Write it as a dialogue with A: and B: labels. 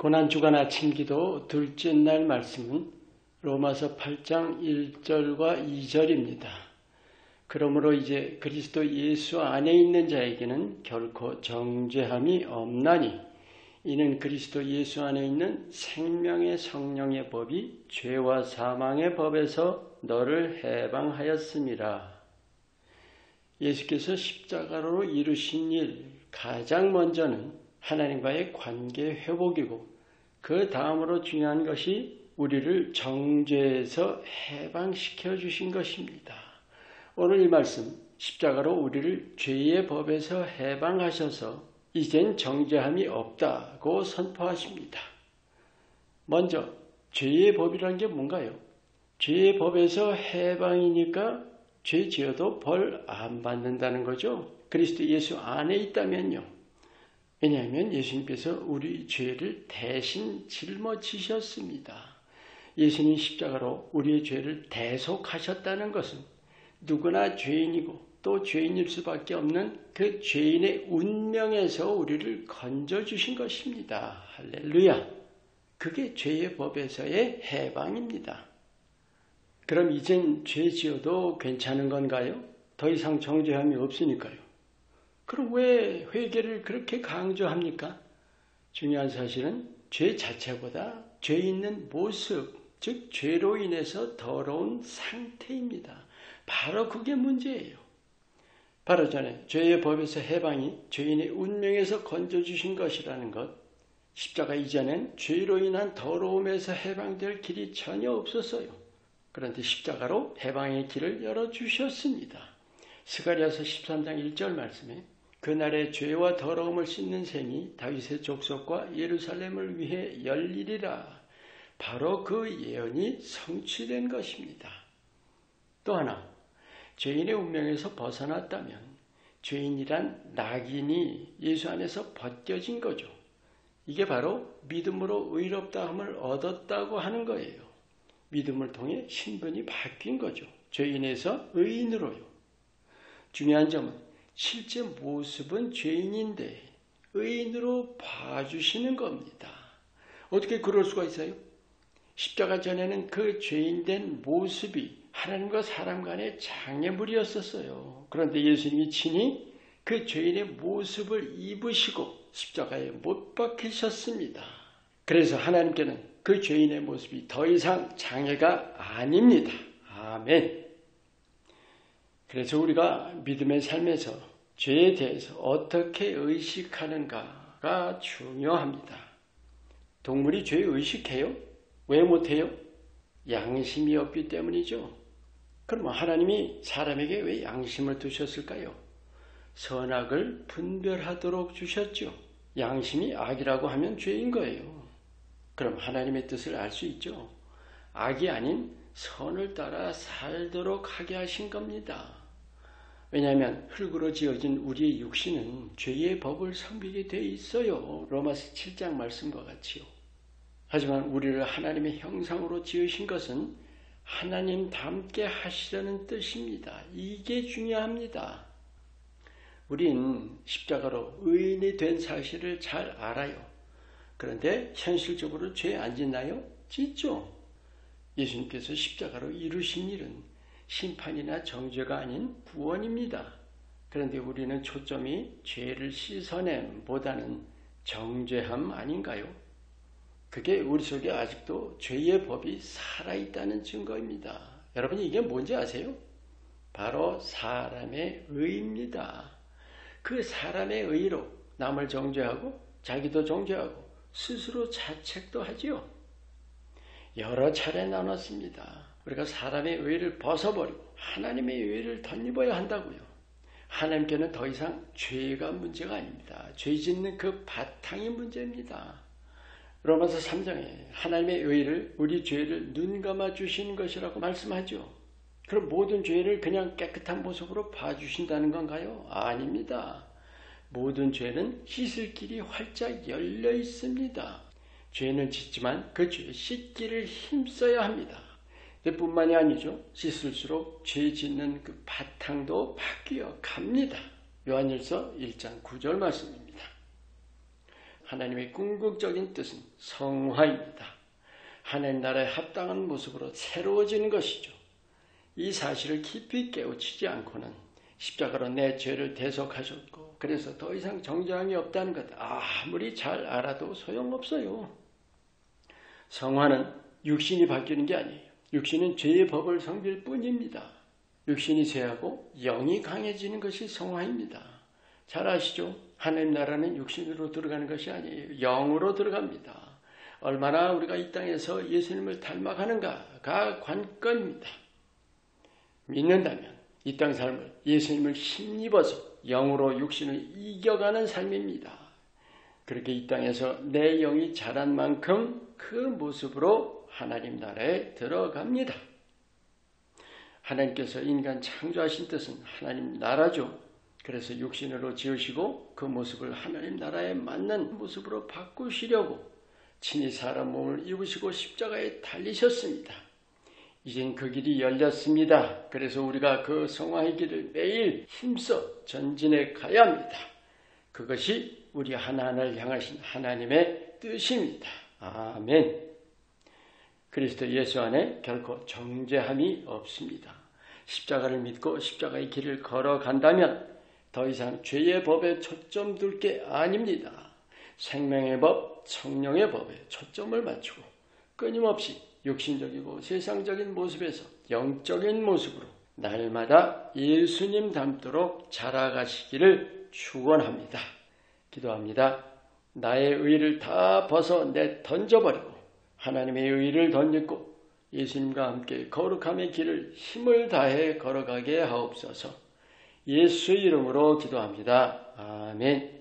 A: 고난주간 아침기도 둘째 날 말씀은 로마서 8장 1절과 2절입니다. 그러므로 이제 그리스도 예수 안에 있는 자에게는 결코 정죄함이 없나니 이는 그리스도 예수 안에 있는 생명의 성령의 법이 죄와 사망의 법에서 너를 해방하였음이라. 예수께서 십자가로 이루신 일 가장 먼저는 하나님과의 관계 회복이고 그 다음으로 중요한 것이 우리를 정죄에서 해방시켜 주신 것입니다. 오늘 이 말씀 십자가로 우리를 죄의 법에서 해방하셔서 이젠 정죄함이 없다고 선포하십니다. 먼저 죄의 법이라는 게 뭔가요? 죄의 법에서 해방이니까 죄 지어도 벌 안 받는다는 거죠. 그리스도 예수 안에 있다면요. 왜냐하면 예수님께서 우리 죄를 대신 짊어지셨습니다. 예수님 십자가로 우리의 죄를 대속하셨다는 것은 누구나 죄인이고 또 죄인일 수밖에 없는 그 죄인의 운명에서 우리를 건져주신 것입니다. 할렐루야! 그게 죄의 법에서의 해방입니다. 그럼 이젠 죄 지어도 괜찮은 건가요? 더 이상 정죄함이 없으니까요. 그럼 왜 회개를 그렇게 강조합니까? 중요한 사실은 죄 자체보다 죄 있는 모습, 즉 죄로 인해서 더러운 상태입니다. 바로 그게 문제예요. 바로 전에 죄의 법에서 해방이 죄인의 운명에서 건져주신 것이라는 것, 십자가 이전엔 죄로 인한 더러움에서 해방될 길이 전혀 없었어요. 그런데 십자가로 해방의 길을 열어주셨습니다. 스가랴서 13장 1절 말씀에 그날의 죄와 더러움을 씻는 셈이 다윗의 족속과 예루살렘을 위해 열리리라. 바로 그 예언이 성취된 것입니다. 또 하나, 죄인의 운명에서 벗어났다면 죄인이란 낙인이 예수 안에서 벗겨진 거죠. 이게 바로 믿음으로 의롭다함을 얻었다고 하는 거예요. 믿음을 통해 신분이 바뀐 거죠. 죄인에서 의인으로요. 중요한 점은 실제 모습은 죄인인데 의인으로 봐주시는 겁니다. 어떻게 그럴 수가 있어요? 십자가 전에는 그 죄인된 모습이 하나님과 사람 간의 장애물이었었어요. 그런데 예수님이 친히 그 죄인의 모습을 입으시고 십자가에 못 박히셨습니다. 그래서 하나님께는 그 죄인의 모습이 더 이상 장애가 아닙니다. 아멘. 그래서 우리가 믿음의 삶에서 죄에 대해서 어떻게 의식하는가가 중요합니다. 동물이 죄 의식해요? 왜 못해요? 양심이 없기 때문이죠. 그럼 하나님이 사람에게 왜 양심을 두셨을까요? 선악을 분별하도록 주셨죠. 양심이 악이라고 하면 죄인 거예요. 그럼 하나님의 뜻을 알 수 있죠. 악이 아닌 선을 따라 살도록 하게 하신 겁니다. 왜냐하면 흙으로 지어진 우리의 육신은 죄의 법을 섬기게 돼 있어요. 로마서 7장 말씀과 같이요. 하지만 우리를 하나님의 형상으로 지으신 것은 하나님 닮게 하시려는 뜻입니다. 이게 중요합니다. 우린 십자가로 의인이 된 사실을 잘 알아요. 그런데 현실적으로 죄 안 짓나요? 짓죠. 예수님께서 십자가로 이루신 일은 심판이나 정죄가 아닌 구원입니다. 그런데 우리는 초점이 죄를 씻어냄보다는 정죄함 아닌가요? 그게 우리 속에 아직도 죄의 법이 살아있다는 증거입니다. 여러분 이게 뭔지 아세요? 바로 사람의 의입니다. 그 사람의 의로 남을 정죄하고 자기도 정죄하고 스스로 자책도 하지요. 여러 차례 나눴습니다. 우리가 사람의 의를 벗어버리고 하나님의 의를 덧입어야 한다고요. 하나님께는 더 이상 죄가 문제가 아닙니다. 죄 짓는 그 바탕이 문제입니다. 로마서 3장에 하나님의 의를 우리 죄를 눈감아 주시는 것이라고 말씀하죠. 그럼 모든 죄를 그냥 깨끗한 모습으로 봐주신다는 건가요? 아닙니다. 모든 죄는 씻을 길이 활짝 열려 있습니다. 죄는 짓지만 그 죄 씻기를 힘써야 합니다. 뿐만이 아니죠. 씻을수록 죄 짓는 그 바탕도 바뀌어 갑니다. 요한일서 1장 9절 말씀입니다. 하나님의 궁극적인 뜻은 성화입니다. 하나님 나라에 합당한 모습으로 새로워지는 것이죠. 이 사실을 깊이 깨우치지 않고는 십자가로 내 죄를 대속하셨고 그래서 더 이상 정죄함이 없다는 것 아무리 잘 알아도 소용없어요. 성화는 육신이 바뀌는 게 아니에요. 육신은 죄의 법을 섬길 뿐입니다. 육신이 쇠하고 영이 강해지는 것이 성화입니다. 잘 아시죠? 하나님 나라는 육신으로 들어가는 것이 아니에요. 영으로 들어갑니다. 얼마나 우리가 이 땅에서 예수님을 닮아가는가가 관건입니다. 믿는다면 이 땅 삶을 예수님을 힘입어서 영으로 육신을 이겨가는 삶입니다. 그렇게 이 땅에서 내 영이 자란 만큼 그 모습으로 하나님 나라에 들어갑니다. 하나님께서 인간 창조하신 뜻은 하나님 나라죠. 그래서 육신으로 지으시고 그 모습을 하나님 나라에 맞는 모습으로 바꾸시려고 친히 사람 몸을 입으시고 십자가에 달리셨습니다. 이젠 그 길이 열렸습니다. 그래서 우리가 그 성화의 길을 매일 힘써 전진해 가야 합니다. 그것이 우리 하나하나를 향하신 하나님의 뜻입니다. 아멘. 그리스도 예수 안에 결코 정죄함이 없습니다. 십자가를 믿고 십자가의 길을 걸어간다면 더 이상 죄의 법에 초점 둘 게 아닙니다. 생명의 법, 성령의 법에 초점을 맞추고 끊임없이 육신적이고 세상적인 모습에서 영적인 모습으로 날마다 예수님 닮도록 자라가시기를 축원합니다. 기도합니다. 나의 의를 다 벗어 던져버리고 하나님의 의를 덧입고 예수님과 함께 거룩함의 길을 힘을 다해 걸어가게 하옵소서. 예수의 이름으로 기도합니다. 아멘.